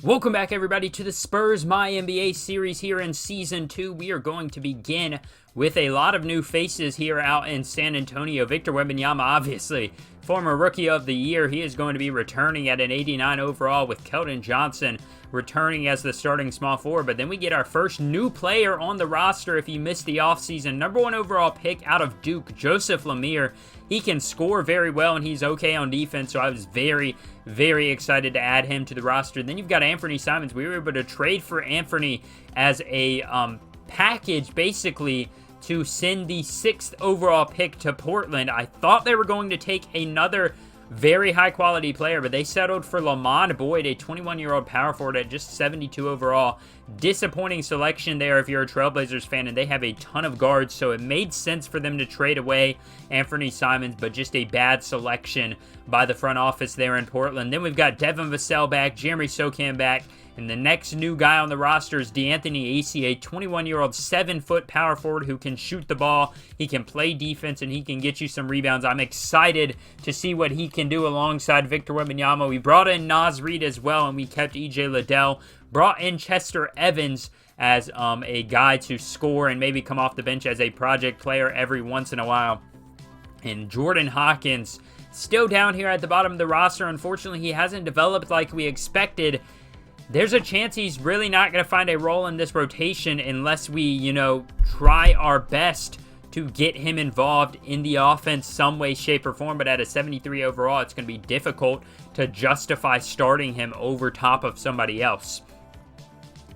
Welcome back, everybody, to the Spurs MyNBA series here in Season 2. We are going to begin with a lot of new faces here out in San Antonio. Victor Wembanyama, obviously, former Rookie of the Year. He is going to be returning at an 89 overall, with Keldon Johnson returning as the starting small forward. But then we get our first new player on the roster if you missed the offseason. Number 1 overall pick out of Duke, Joseph Lemire. He can score very well, and he's okay on defense, so I was very excited to add him to the roster. Then you've got Anthony Simons. We were able to trade for Anthony as a package, basically, to send the 6th overall pick to Portland. I thought they were going to take another very high-quality player, but they settled for Lamond Boyd, a 21-year-old power forward at just 72 overall. Disappointing selection there if you're a Trailblazers fan, and they have a ton of guards, so it made sense for them to trade away Anthony Simons, but just a bad selection by the front office there in Portland. Then we've got Devin Vassell back, Jeremy Sochan back, and the next new guy on the roster is D'Anthony Acey, a 21-year-old 7-foot power forward who can shoot the ball, he can play defense, and he can get you some rebounds. I'm excited to see what he can do alongside Victor Wembanyama. We brought in Naz Reid as well, and we kept EJ Liddell. Brought in Chester Evans as a guy to score and maybe come off the bench as a project player every once in a while. And Jordan Hawkins still down here at the bottom of the roster. Unfortunately, he hasn't developed like we expected. There's a chance he's really not going to find a role in this rotation unless we, try our best to get him involved in the offense some way, shape, or form. But at a 73 overall, it's going to be difficult to justify starting him over top of somebody else.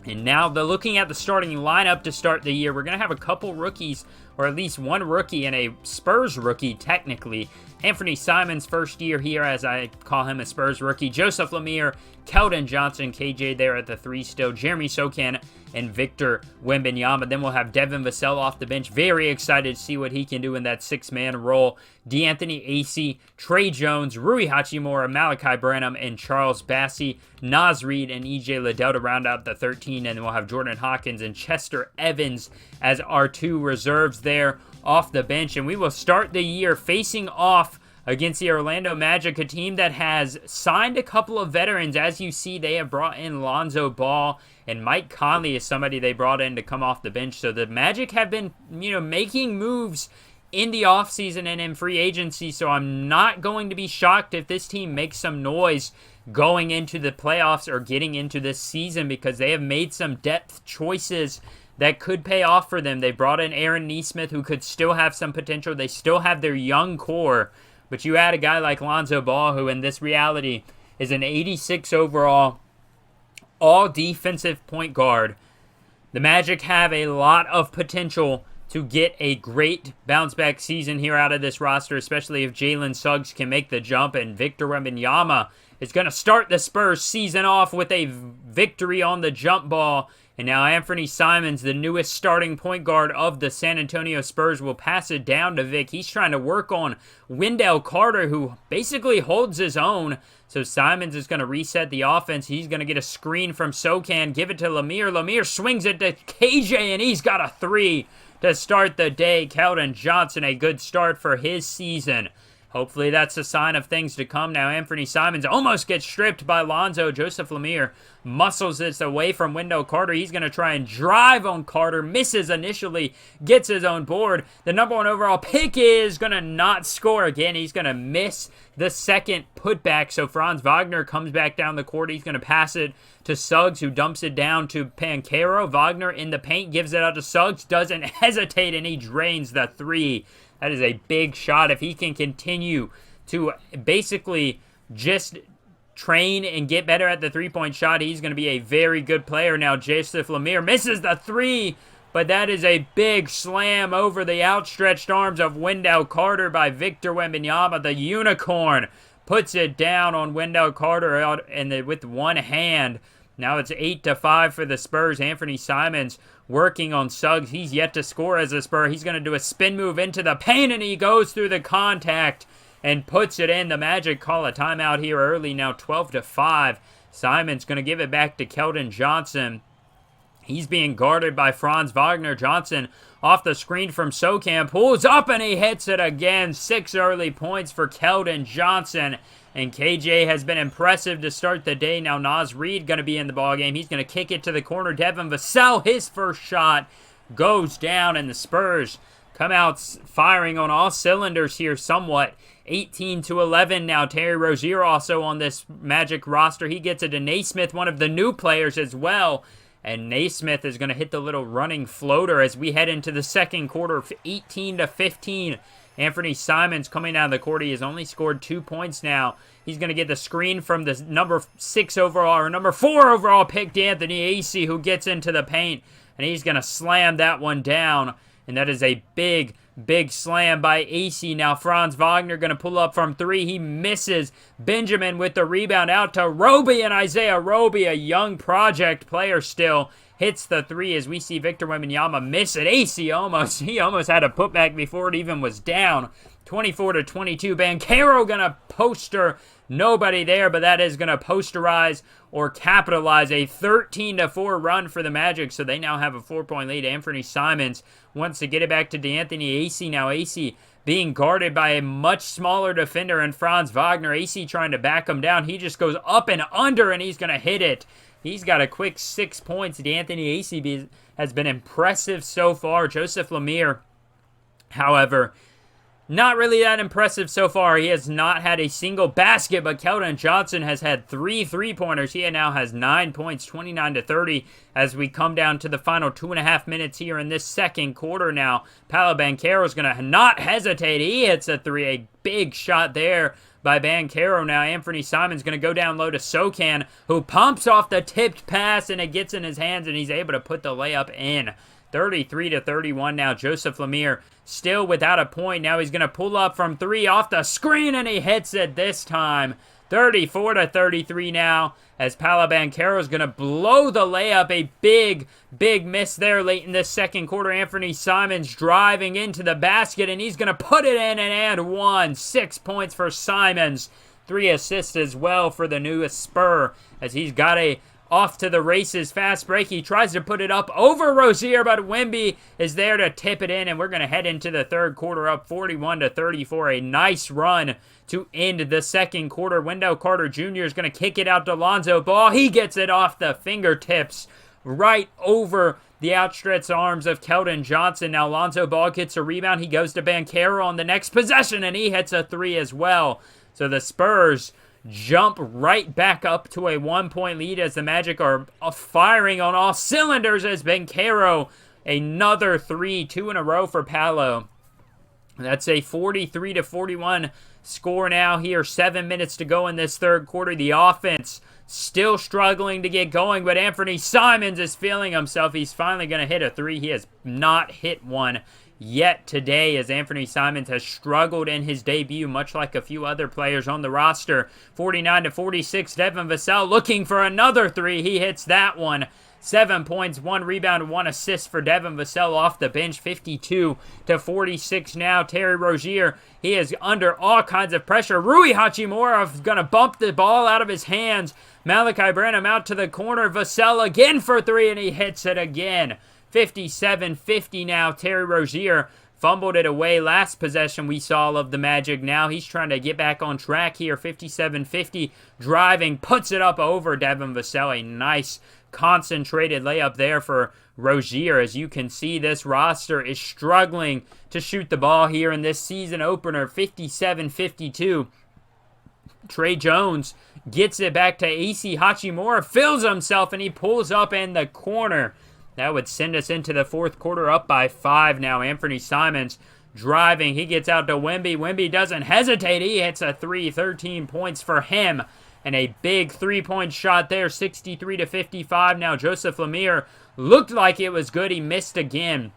And now, looking at the starting lineup to start the year, we're going to have a couple rookies, or at least one rookie and a Spurs rookie, technically. Anthony Simons, first year here, as I call him a Spurs rookie. Joseph Lemire, Keldon Johnson, KJ there at the 3 still. Jeremy Sochan, and Victor Wembanyama. Then we'll have Devin Vassell off the bench. Very excited to see what he can do in that 6-man role. D'Anthony Acey, Trey Jones, Rui Hachimura, Malachi Branham, and Charles Bassey. Naz Reid and EJ Liddell to round out the 13. And then we'll have Jordan Hawkins and Chester Evans as our 2 reserves there off the bench. And we will start the year facing off against the Orlando Magic, a team that has signed a couple of veterans. As you see, they have brought in Lonzo Ball, and Mike Conley is somebody they brought in to come off the bench. So the Magic have been, making moves in the offseason and in free agency, so I'm not going to be shocked if this team makes some noise going into the playoffs or getting into this season, because they have made some depth choices that could pay off for them. They brought in Aaron Nesmith, who could still have some potential. They still have their young core, but you add a guy like Lonzo Ball, who in this reality is an 86 overall, all-defensive point guard. The Magic have a lot of potential to get a great bounce-back season here out of this roster, especially if Jalen Suggs can make the jump, and Victor Wembanyama is going to start the Spurs season off with a victory on the jump ball. And now Anthony Simons, the newest starting point guard of the San Antonio Spurs, will pass it down to Vic. He's trying to work on Wendell Carter, who basically holds his own. So Simons is going to reset the offense. He's going to get a screen from Sochan, give it to Lemire. Lemire swings it to KJ, and he's got a 3 to start the day. Keldon Johnson, a good start for his season. Hopefully that's a sign of things to come. Now Anthony Simons almost gets stripped by Lonzo. Joseph Lemire muscles this away from Wendell Carter. He's going to try and drive on Carter. Misses initially. Gets his own board. The number 1 overall pick is going to not score again. He's going to miss the second putback. So Franz Wagner comes back down the court. He's going to pass it to Suggs, who dumps it down to Pancaro. Wagner in the paint, gives it out to Suggs. Doesn't hesitate, and he drains the 3. That is a big shot. If he can continue to basically just train and get better at the 3-point shot, he's going to be a very good player. Now Joseph Lemire misses the 3, but that is a big slam over the outstretched arms of Wendell Carter by Victor Wembanyama. The unicorn puts it down on Wendell Carter out with one hand. Now it's 8-5 for the Spurs. Anthony Simons working on Suggs. He's yet to score as a Spur. He's going to do a spin move into the paint, and he goes through the contact and puts it in. The Magic call a timeout here early. Now 12-5. Simons going to give it back to Keldon Johnson. He's being guarded by Franz Wagner. Johnson off the screen from Sokan, pulls up and he hits it again. 6 early points for Keldon Johnson. And KJ has been impressive to start the day. Now Naz Reid going to be in the ballgame. He's going to kick it to the corner. Devin Vassell, his first shot goes down, and the Spurs come out firing on all cylinders here somewhat. 18-11 now. Terry Rozier also on this Magic roster. He gets it to Naismith, one of the new players as well. And Naismith is going to hit the little running floater as we head into the second quarter, 18-15. Anthony Simons coming down the court. He has only scored 2 points now. He's going to get the screen from the number 4 overall pick, Anthony Acey, who gets into the paint. And he's going to slam that one down. And that is a big slam by Acey. Now Franz Wagner going to pull up from 3. He misses. Benjamin with the rebound out to Roby, and Isaiah Roby, a young project player still, hits the 3 as we see Victor Wembanyama miss it. Acey almost had a putback before it even was down. 24-22. Banchero going to poster. Nobody there, but that is going to posterize or capitalize a 13-4 run for the Magic, so they now have a 4-point lead. Anthony Simons wants to get it back to D'Anthony Acey. Now Acey being guarded by a much smaller defender in Franz Wagner. Acey trying to back him down. He just goes up and under, and he's going to hit it. He's got a quick 6 points. D'Anthony Acey has been impressive so far. Joseph Lemire, however, not really that impressive so far. He has not had a single basket, but Keldon Johnson has had 3 3-pointers. He now has 9 points, 29-30, as we come down to the final 2.5 minutes here in this second quarter now. Paolo Banchero is going to not hesitate. He hits a 3, a big shot there by Banchero. Now Anthony Simons going to go down low to Sokan, who pumps off the tipped pass, and it gets in his hands, and he's able to put the layup in. 33-31 now. Joseph Lemire still without a point. Now he's going to pull up from 3 off the screen, and he hits it this time. 34-33 now, as Paolo Banchero is going to blow the layup. A big miss there late in the second quarter. Anthony Simons driving into the basket, and he's going to put it in and one. 6 points for Simons. 3 assists as well for the newest Spur, as he's got a off to the races fast break. He tries to put it up over Rozier, but Wemby is there to tip it in, and we're going to head into the third quarter up 41-34. A nice run to end the second quarter. Wendell Carter Jr. is going to kick it out to Lonzo Ball. He gets it off the fingertips right over the outstretched arms of Keldon Johnson. Now Lonzo Ball gets a rebound. He goes to Banchero on the next possession, and he hits a 3 as well. So the Spurs jump right back up to a 1-point lead as the Magic are firing on all cylinders as Banchero, another 3, 2 in a row for Paolo. That's a 43-41 score now here. 7 minutes to go in this third quarter. The offense still struggling to get going, but Anthony Simons is feeling himself. He's finally going to hit a 3. He has not hit one yet today, as Anthony Simons has struggled in his debut, much like a few other players on the roster. 49-46, Devin Vassell looking for another 3. He hits that one. 7 points, 1 rebound, 1 assist for Devin Vassell off the bench. 52-46 now. Terry Rozier, he is under all kinds of pressure. Rui Hachimura is going to bump the ball out of his hands. Malachi Branham out to the corner. Vassell again for 3, and he hits it again. 57-50 now. Terry Rozier fumbled it away last possession we saw of the Magic. Now he's trying to get back on track here. 57-50, driving, puts it up over Devin Vassell. A nice concentrated layup there for Rozier. As you can see, this roster is struggling to shoot the ball here in this season opener. 57-52. Trey Jones gets it back to Acey. Hachimura fills himself, and he pulls up in the corner. That would send us into the fourth quarter up by 5 now. Anthony Simons driving. He gets out to Wemby. Wemby doesn't hesitate. He hits a 3, 13 points for him. And a big 3-point shot there, 63-55. Now Joseph Lemire looked like it was good. He missed again.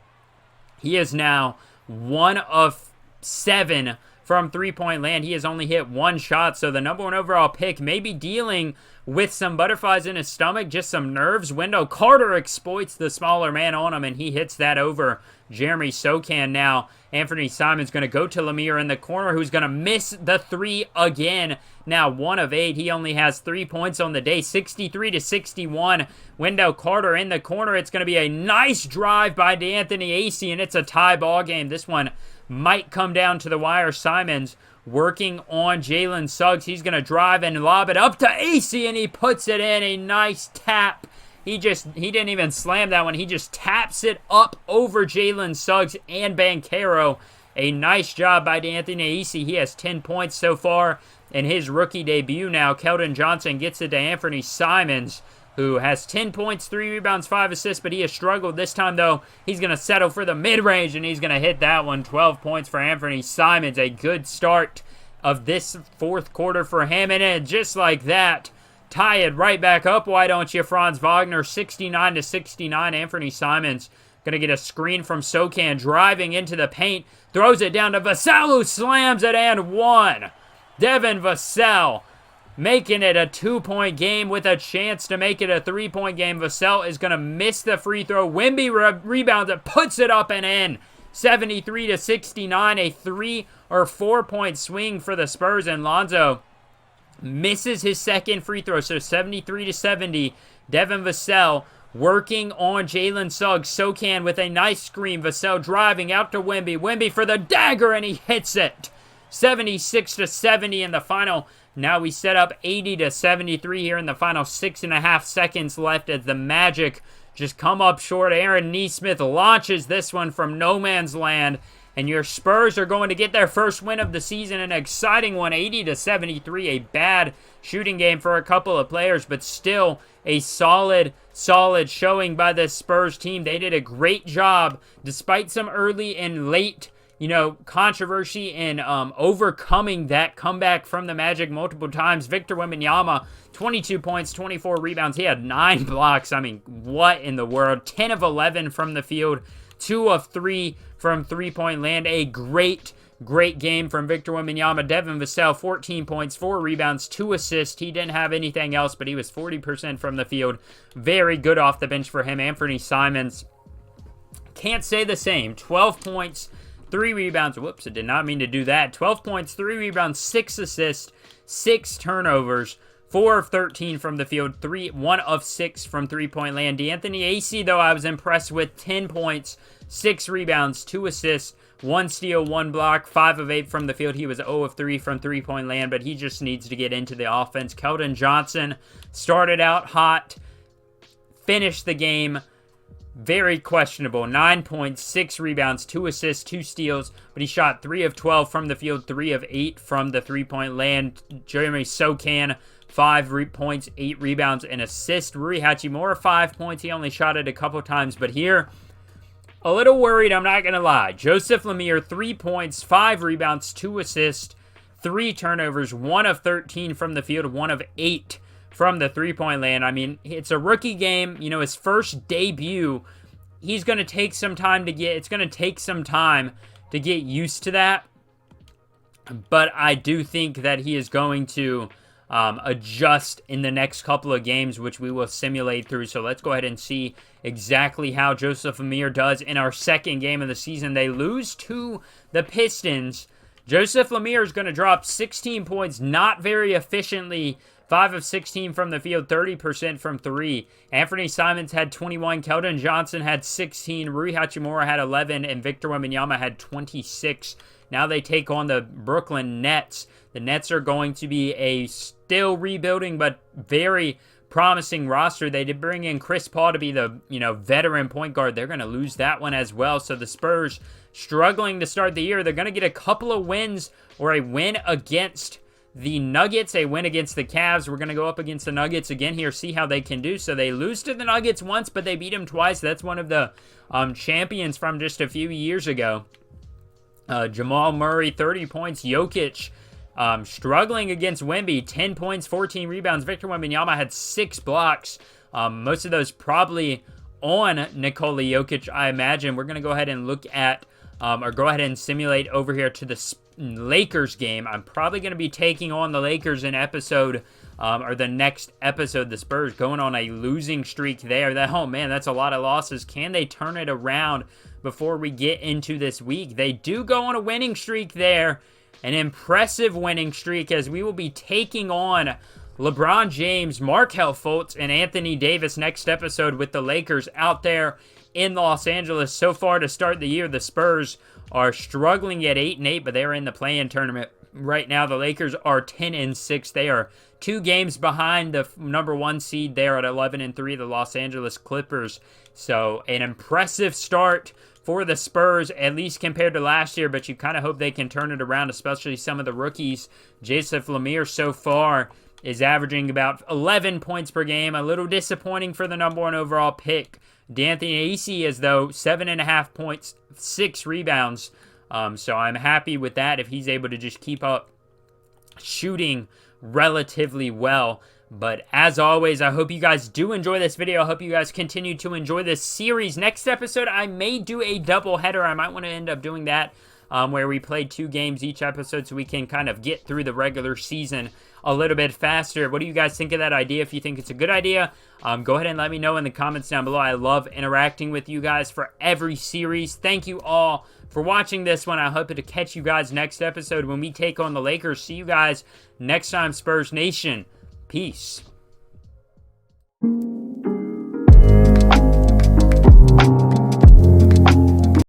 He is now 1 of 7 from three-point land. He has only hit one shot, so the number 1 overall pick may be dealing with some butterflies in his stomach, just some nerves. Wendell Carter exploits the smaller man on him, and he hits that over Jeremy Sochan. Now, Anthony Simons going to go to Lemire in the corner, who's going to miss the three again. Now, 1 of 8. He only has 3 points on the day, 63-61. Wendell Carter in the corner. It's going to be a nice drive by D'Anthony Acey, and it's a tie ball game. This one might come down to the wire. Simons working on Jalen Suggs. He's going to drive and lob it up to Acey, and he puts it in. A nice tap. He didn't even slam that one. He just taps it up over Jalen Suggs and Banchero. A nice job by D'Anthony Acey. He has 10 points so far in his rookie debut now. Keldon Johnson gets it to Anthony Simons, who has 10 points, 3 rebounds, 5 assists, but he has struggled. This time, though, he's going to settle for the mid-range, and he's going to hit that one. 12 points for Anthony Simons. A good start of this fourth quarter for him, and then just like that, tie it right back up. Why don't you, Franz Wagner? 69-69. Anthony Simons going to get a screen from Sochan, driving into the paint, throws it down to Vassell, who slams it and one. Devin Vassell making it a 2-point game with a chance to make it a 3-point game. Vassell is going to miss the free throw. Wemby rebounds it, puts it up and in. 73-69, a 3 or 4 point swing for the Spurs, and Lonzo misses his second free throw, so 73-70. Devin Vassell working on Jalen Suggs. Sochan with a nice screen. Vassell driving out to Wemby. Wemby for the dagger, and he hits it. 76-70 in the final. Now we set up 80-73 here in the final 6.5 seconds left as the Magic just come up short. Aaron Nesmith launches this one from no man's land, and your Spurs are going to get their first win of the season. An exciting one, 80-73. A bad shooting game for a couple of players, but still a solid showing by the Spurs team. They did a great job despite some early and late controversy in overcoming that comeback from the Magic multiple times. Victor Wembanyama, 22 points, 24 rebounds. He had 9 blocks. I mean, what in the world? 10 of 11 from the field, 2 of 3 from three-point land. A great game from Victor Wembanyama. Devin Vassell, 14 points, 4 rebounds, 2 assists. He didn't have anything else, but he was 40% from the field. Very good off the bench for him. Anthony Simons, can't say the same. 12 points, 3 rebounds. Whoops, I did not mean to do that. 12 points, 3 rebounds, 6 assists, 6 turnovers, 4 of 13 from the field, 1 of 6 from three-point land. D'Anthony Acey, though, I was impressed with. 10 points, 6 rebounds, 2 assists, 1 steal, 1 block, 5 of 8 from the field. He was 0 of 3 from three-point land, but he just needs to get into the offense. Keldon Johnson started out hot, finished the game very questionable. 9 points, 6 rebounds, 2 assists, 2 steals, but he shot 3 of 12 from the field, 3 of 8 from the three-point land. Jeremy Sochan, 5 points, 8 rebounds, and assist. Rui Hachimura, 5 points. He only shot it a couple times, but here, a little worried, I'm not going to lie. Joseph Lemire, 3 points, 5 rebounds, 2 assists, 3 turnovers, 1 of 13 from the field, 1 of 8 from the three-point land. I mean, it's a rookie game, his first debut. He's going to take some time to get used to that. But I do think that he is going to adjust in the next couple of games, which we will simulate through. So let's go ahead and see exactly how Joseph Lemire does in our second game of the season. They lose to the Pistons. Joseph Lemire is going to drop 16 points, not very efficiently. 5 of 16 from the field, 30% from 3. Anthony Simons had 21. Keldon Johnson had 16. Rui Hachimura had 11. And Victor Wembanyama had 26. Now they take on the Brooklyn Nets. The Nets are going to be a still rebuilding but very promising roster. They did bring in Chris Paul to be the veteran point guard. They're going to lose that one as well. So the Spurs struggling to start the year. They're going to get a couple of wins, or a win against the Nuggets, a win against the Cavs. We're going to go up against the Nuggets again here, see how they can do. So they lose to the Nuggets once, but they beat them twice. That's one of the champions from just a few years ago. Jamal Murray, 30 points. Jokic struggling against Wemby, 10 points, 14 rebounds. Victor Wembanyama had 6 blocks. Most of those probably on Nikola Jokic, I imagine. We're going to go ahead and look at, or go ahead and simulate over here to the Lakers game. I'm probably going to be taking on the Lakers in episode, or the next episode. The Spurs going on a losing streak there. Oh man, that's a lot of losses. Can they turn it around before we get into this week? They do go on a winning streak there. An impressive winning streak, as we will be taking on LeBron James, Markelle Fultz, and Anthony Davis next episode with the Lakers out there in Los Angeles. So far to start the year, the Spurs are struggling at 8-8, but they're in the play-in tournament right now. The Lakers are 10-6. They are 2 games behind the number 1 seed there at 11-3, the Los Angeles Clippers. So an impressive start for the Spurs, at least compared to last year, but you kind of hope they can turn it around, especially some of the rookies. Joseph Lamir so far is averaging about 11 points per game. A little disappointing for the number 1 overall pick. D'Anthony Acey is, though, 7.5 points, 6 rebounds. So I'm happy with that if he's able to just keep up shooting relatively well. But as always, I hope you guys do enjoy this video. I hope you guys continue to enjoy this series. Next episode, I may do a double header. I might want to end up doing that where we play 2 games each episode so we can kind of get through the regular season a little bit faster. What do you guys think of that idea? If you think it's a good idea, go ahead and let me know in the comments down below. I love interacting with you guys for every series. Thank you all for watching this one. I hope to catch you guys next episode when we take on the Lakers. See you guys next time, Spurs Nation. Peace.